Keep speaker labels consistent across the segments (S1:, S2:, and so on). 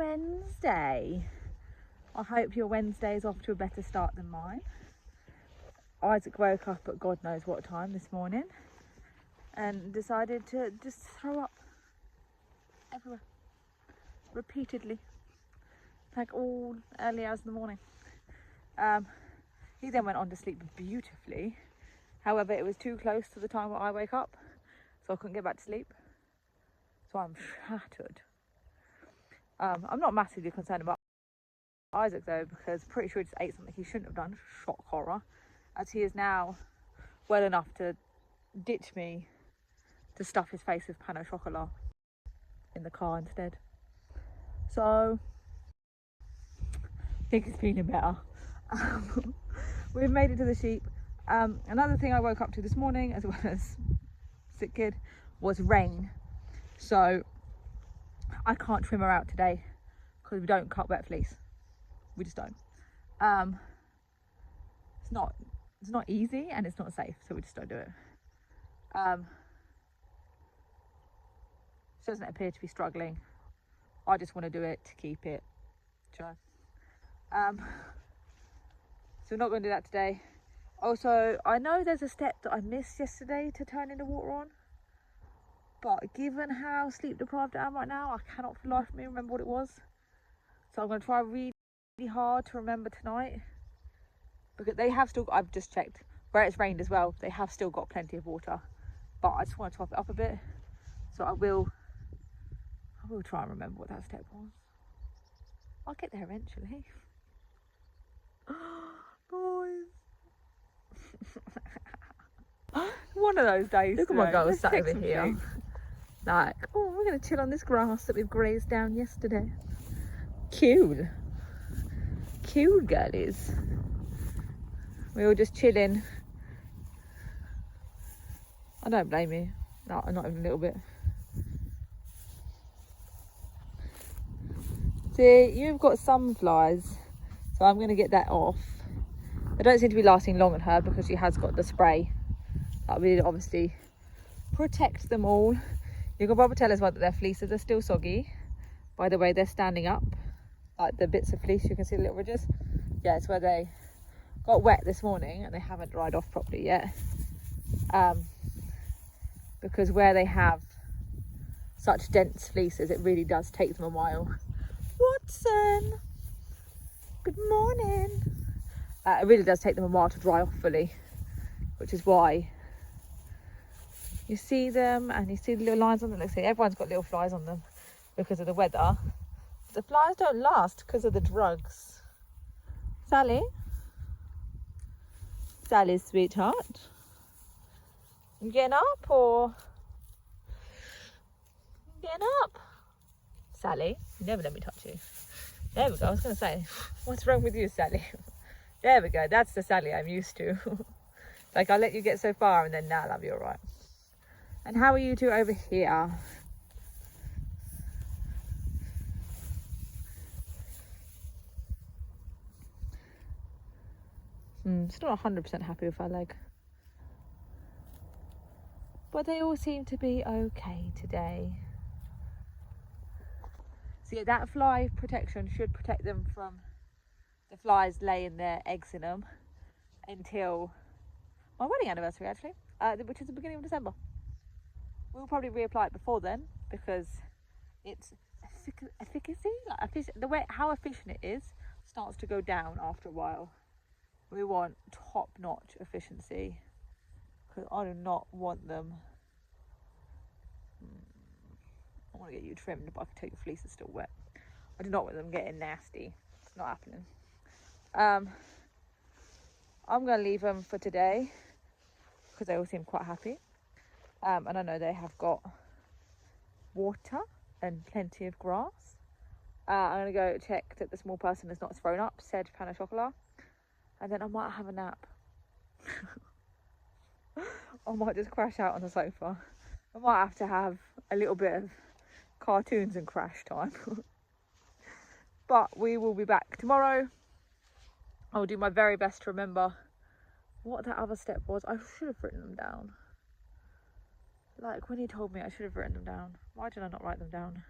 S1: Wednesday. I hope your Wednesday is off to a better start than mine. Isaac woke up at God knows what time this morning and decided to just throw up everywhere, repeatedly, like all early hours in the morning. He then went on to sleep beautifully. However, it was too close to the time where I wake up, so I couldn't get back to sleep. So I'm shattered. I'm not massively concerned about Isaac though, because pretty sure he just ate something he shouldn't have done. Shock horror. As he is now well enough to ditch me to stuff his face with pain au chocolat in the car instead. So I think it's feeling better. We've made it to the sheep. Another thing I woke up to this morning, as well as sick kid, was rain. So I can't trim her out today because we don't cut wet fleece. We just don't. It's not easy and it's not safe, so we just don't do it. She doesn't appear to be struggling. I just want to do it to keep it dry. So we're not going to do that today. Also, I know there's a step that I missed yesterday to turn in the water on, but given how sleep deprived I am right now, I cannot for the life of me remember what it was. So I'm going to try really hard to remember tonight, because they have still, I've just checked where it's rained as well, they have still got plenty of water, but I just want to top it up a bit. So I will try and remember what that step was. I'll get there eventually. Boys. One of those days. Look at my girl sat over here. Like, oh, we're going to chill on this grass that we've grazed down yesterday. Cute. Cute girlies. We were just chilling. I don't blame you. No, not even a little bit. See, you've got some flies, so I'm going to get that off. They don't seem to be lasting long on her because she has got the spray. That will obviously protect them all. You can probably tell as well that their fleeces are still soggy. By the way, they're standing up, like the bits of fleece, you can see the little ridges. Yeah, it's where they got wet this morning and they haven't dried off properly yet. Because where they have such dense fleeces, it really does take them a while. Watson, good morning. It really does take them a while to dry off fully, which is why you see them and you see the little lines on them. Look, see, everyone's got little flies on them because of the weather. The flies don't last because of the drugs. Sally? Sally's sweetheart. You getting up or? Getting up? Sally, you never let me touch you. There we go, I was going to say, what's wrong with you, Sally? There we go, that's the Sally I'm used to. Like, I'll let you get so far and then now I'll be alright. And how are you two over here? Still not 100% happy with her leg. But they all seem to be okay today. So yeah, that fly protection should protect them from the flies laying their eggs in them until my wedding anniversary, actually, which is the beginning of December. We'll probably reapply it before then because its efficacy, like the way how efficient it is, starts to go down after a while. We want top-notch efficiency because I do not want them. I want to get you trimmed, but I can tell your fleece is still wet. I do not want them getting nasty. It's not happening. I'm going to leave them for today because they all seem quite happy. And I know they have got water and plenty of grass. I'm going to go check that the small person has not thrown up said pain au chocolat. And then I might have a nap. I might just crash out on the sofa. I might have to have a little bit of cartoons and crash time. But we will be back tomorrow. I will do my very best to remember what that other step was. I should have written them down. Like when he told me, I should have written them down. Why did I not write them down?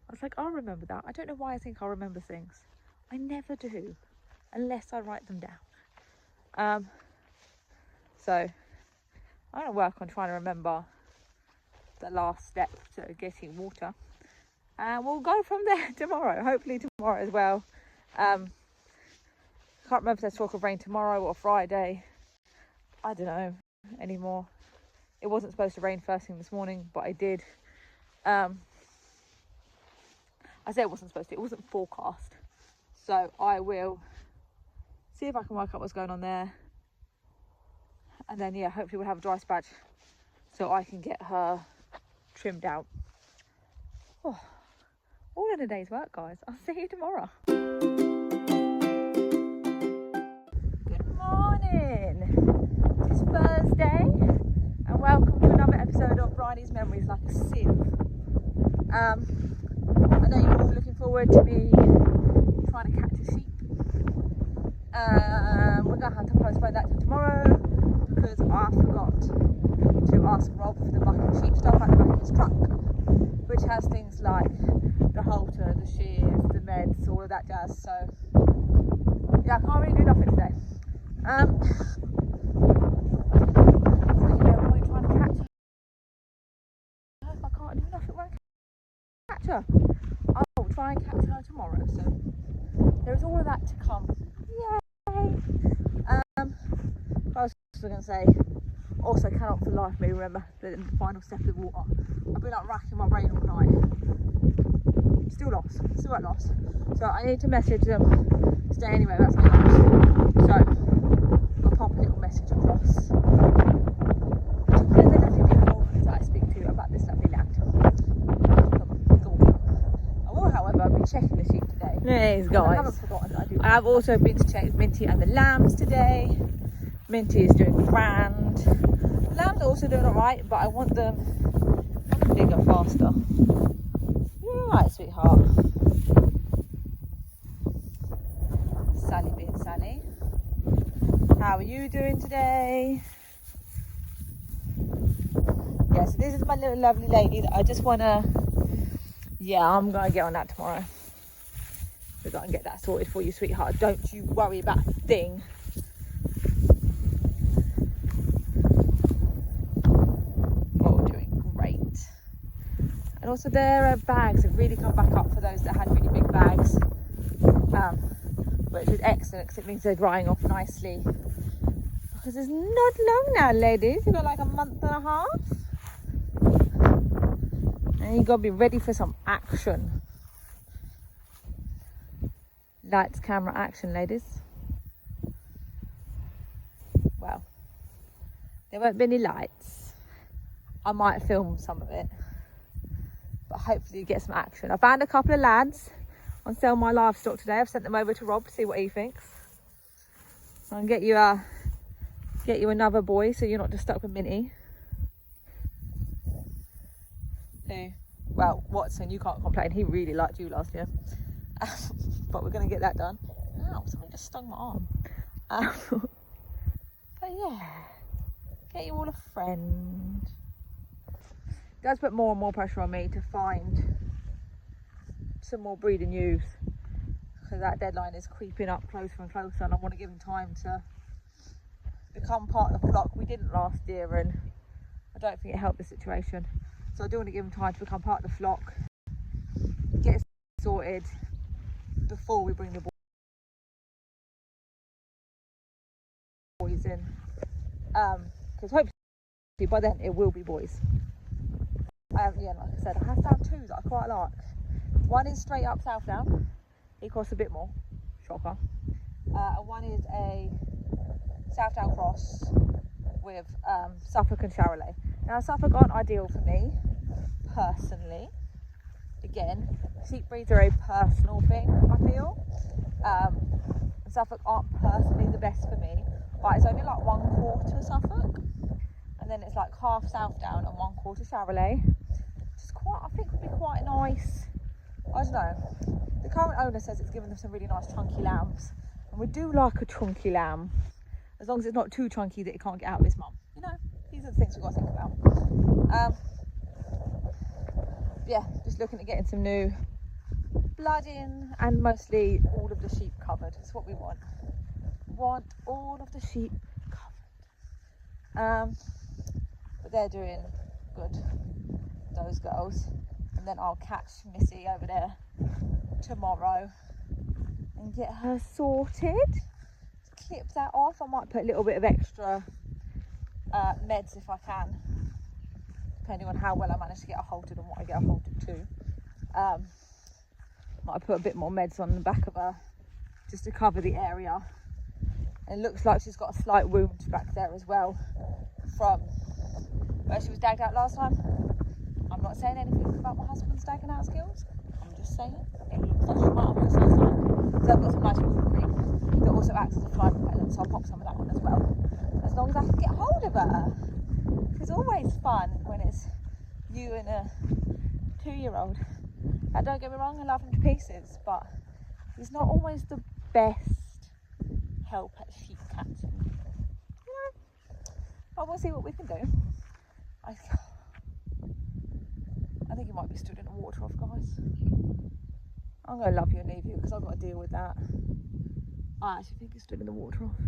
S1: I was like, I'll remember that. I don't know why I think I'll remember things. I never do, unless I write them down. So I'm going to work on trying to remember the last step to getting water. And we'll go from there tomorrow, hopefully tomorrow as well. Can't remember if there's talk of rain tomorrow or Friday. I don't know anymore. It wasn't supposed to rain first thing this morning, but it did. I say it wasn't supposed to, it wasn't forecast. So I will see if I can work out what's going on there. And then, yeah, hopefully we'll have a dry patch so I can get her trimmed out. Oh, all in a day's work, guys. I'll see you tomorrow. Good morning. It's Thursday and welcome to another episode of Bridie's Memories Like a Sieve. I know you're all looking forward to me trying to catch a sheep. We're going to have to postpone that till tomorrow because I forgot to ask Rob for the bucket sheep stuff at the back of his truck, which has things like the halter, the shears, the meds, all of that jazz. So yeah, I can't really do nothing today. So yeah, I'm trying to catch her. If I can't do nothing, won't catch her. I'll try and catch her tomorrow. So there's all of that to come. Yay! I was going to say, also cannot for life me remember the final step of the water. I've been like racking my brain all night. Still at loss. So I need to message them today anyway, that's my lunch. So I'll pop a little message across to the lovely people that I speak to about this lovely land. I will, however, be checking the sheep today. Yes, guys. I haven't forgotten that I do. I have also been to check Minty and the lambs today. Minty is doing grand. The lambs are also doing alright, but I want them bigger, faster. You're alright, sweetheart. Sally being Sally. How are you doing today? Yeah, so this is my little lovely lady that I just want to... Yeah, I'm going to get on that tomorrow. We've got to get that sorted for you, sweetheart. Don't you worry about a thing. And also their bags have really come back up for those that had really big bags, which is excellent because it means they're drying off nicely. Because it's not long now, ladies. You've got like a month and a half. And you've got to be ready for some action. Lights, camera, action, ladies. Well, there won't be any lights. I might film some of it. But hopefully you get some action. I found a couple of lads on Sell My Livestock today. I've sent them over to Rob to see what he thinks. So I can get you another boy so you're not just stuck with Minty. Who? Well, Watson, you can't complain. He really liked you last year. But we're going to get that done. Ow, something just stung my arm. But yeah, get you all a friend. It does put more and more pressure on me to find some more breeding ewes because that deadline is creeping up closer and closer, and I want to give them time to become part of the flock. We didn't last year and I don't think it helped the situation, so I do want to give them time to become part of the flock, get it sorted before we bring the boys in, because hopefully by then it will be boys. Yeah, like I said, I have found two that I quite like. One is straight up Southdown. He costs a bit more, shocker. And one is a Southdown cross with Suffolk and Charolais. Now Suffolk aren't ideal for me, personally. Again, sheep breeds are a personal thing, I feel. Suffolk aren't personally the best for me, but it's only like 1/4 Suffolk. And then it's like half Southdown and 1/4 Charolais. I think would be quite nice. I don't know. The current owner says it's given them some really nice chunky lambs, and we do like a chunky lamb, as long as it's not too chunky that it can't get out of his mum. You know, these are the things we've got to think about. Yeah, just looking at getting some new blooding and mostly all of the sheep covered. That's what we want. Want all of the sheep covered. But they're doing good, those girls. And then I'll catch Missy over there tomorrow and get her sorted. Clip that off. I might put a little bit of extra meds if I can, depending on how well I manage to get her halted and what I get her halted to. Might put a bit more meds on the back of her just to cover the area. And it looks like she's got a slight wound back there as well from where she was dagged out last time. I'm not saying anything about my husband's dagging out skills. I'm just saying it looks like she might have lost last time. So I've got some nice whipping cream that also acts as a fly repellent, so I'll pop some of that on as well. As long as I can get hold of her. It's always fun when it's you and a 2-year-old. And don't get me wrong, I love him to pieces, but he's not always the best help at sheep catching. But we'll see what we can do. I think he might be stood in the water off, guys. I'm going to love you and leave you because I've got to deal with that. I actually think he stood in the water off.